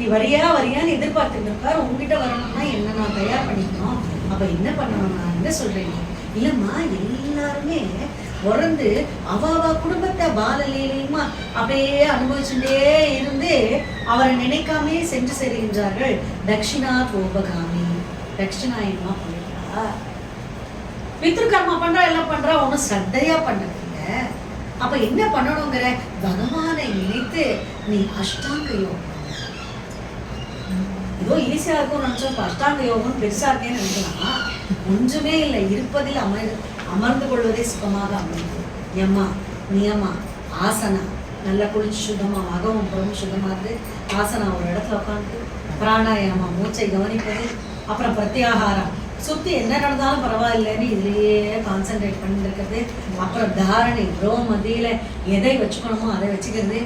நீ வரியான்னு எதிர்பார்த்துட்டு இருக்காரு. உங்ககிட்ட வரணும்னா என்ன நான் தயார் பண்ணிக்கணும். அப்ப என்ன பண்ணணும், நான் என்ன சொல்றேன், இல்லம்மா எல்லாருமே உறந்து அவ குடும்பத்தை பாலலீலையுமா அப்படியே அனுபவிச்சுட்டே இருந்து அவரை நினைக்காமே சென்று செல்கின்றார்கள். தட்சிணா கோபகாமி, தட்சிணாயமா போயிட்டா, பித்ருக்கர்மா பண்றா, எல்லாம் பண்றா, ஒன்னும் ஸ்ரத்தையா பண்ணதில்ல. அப்ப என்ன பண்ணணுங்கிற, பகவானை நினைத்து நீ அஷ்டாங்க யோகம். ஏதோ ஈஸியா இருக்கும் நினைச்சோம். அஷ்டாங்க யோகம் பெருசா இருக்கேன்னு நினைக்கலாம். ஒன்றுமே இல்லை. இருப்பதில் அமர்ந்து கொள்வதே சுகமாக அமைந்தது. யமா நியமா ஆசனா, நல்லா குளிச்சு சுத்தமா, அகவும் புறமும் சுத்தமா இருந்து ஆசனா ஒரு இடத்துல உட்காந்து, பிராணாயாமா மூச்சை கவனிப்பது, அப்புறம் பிரத்யாகாரம் சுத்தி என்ன நடந்தாலும் பரவாயில்லைன்னு இதுலயே கான்சென்ட்ரேட் பண்ணிட்டு இருக்கிறது, அப்புறம் தாரணை ரோ மத்தியில எதை வச்சுக்கணுமோ அதை வச்சுக்கிறது.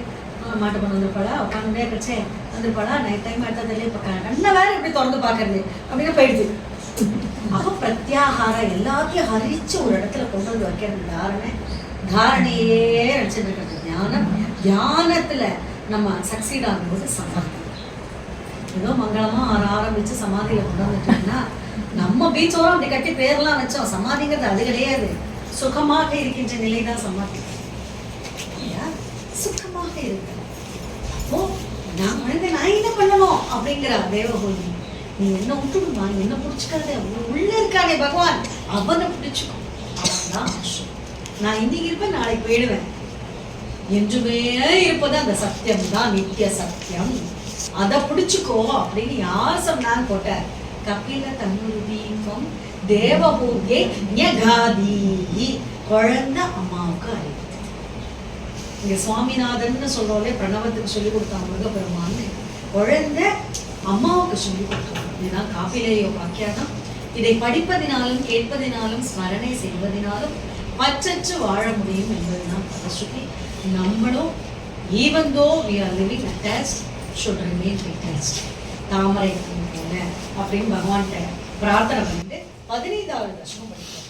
மாட்டு பண்ண வந்துருப்பாளா, உட்காந்துட்டே கச்சே வந்துருப்பாளா, நைட் டைம் எடுத்ததில்லை, இப்போ கண்ணை வேற எப்படி திறந்து பார்க்கறது அப்படின்னு போயிடுது. அப்போ பிரத்யாகாரம் எல்லாத்தையும் ஹரிச்சு ஒரு இடத்துல கொண்டு வந்து வைக்கிறது தாரணையே நினைச்சிட்டு இருக்கிறது. தியானம், தியானத்துல நம்ம சக்சீட் ஆகும்போது சமாதி ஏதோ மங்களமா ஆரம்பிச்சு சமாதியில கொண்டு வந்துட்டோம்னா, நம்ம பீச்சோரம் அப்படி கட்டி பேர்லாம் வச்சோம். சமாதிங்கிறது அது கிடையாது. சுகமாக இருக்கின்ற நிலைதான் சமாதி. சுகமாக இருக்கு. ஓ நான் என்ன பண்ணணும் அப்படிங்கிற தேவகோதி, நீ என்ன விட்டுடுமா, நீ என்ன பிடிச்சிக்காத, உள்ள இருக்கானே பகவான், அவனை பிடிச்சுக்கோ. அவன்தான் நான் இன்னைக்கு இருப்பேன், நாளைக்கு போயிடுவேன். என்றுமே இருப்பது அந்த சத்தியம் தான், நித்திய சத்தியம். அதை பிடிச்சுக்கோ அப்படின்னு யார் சொன்னான்னு போட்ட கபில தன்னொரு தீபம் தேவபூகே ஞகாதி, குழந்தை அம்மாவுக்கு அறிவு. இங்க சுவாமிநாதன் சொல்றோம்லே, பிரணவத்துக்கு சொல்லி கொடுத்தாங்க முருகப்பெருமான்னு, குழந்தை அம்மாவுக்கு சொல்லி கொடுத்தாங்க. இதுதான் காப்பிலேயோ வாக்கியானம். இதை படிப்பதினாலும் கேட்பதினாலும் ஸ்மரணை செய்வதனாலும் பற்றற்று வாழ முடியும் என்பதுதான் பதஸ்ருதி. நம்மளும் even though we are living attached should remain detached. தாமரை போல அப்படின்னு பகவான்கிட்ட பிரார்த்தனை பண்ணிட்டு 15வது தசனம் படிக்கிறோம்.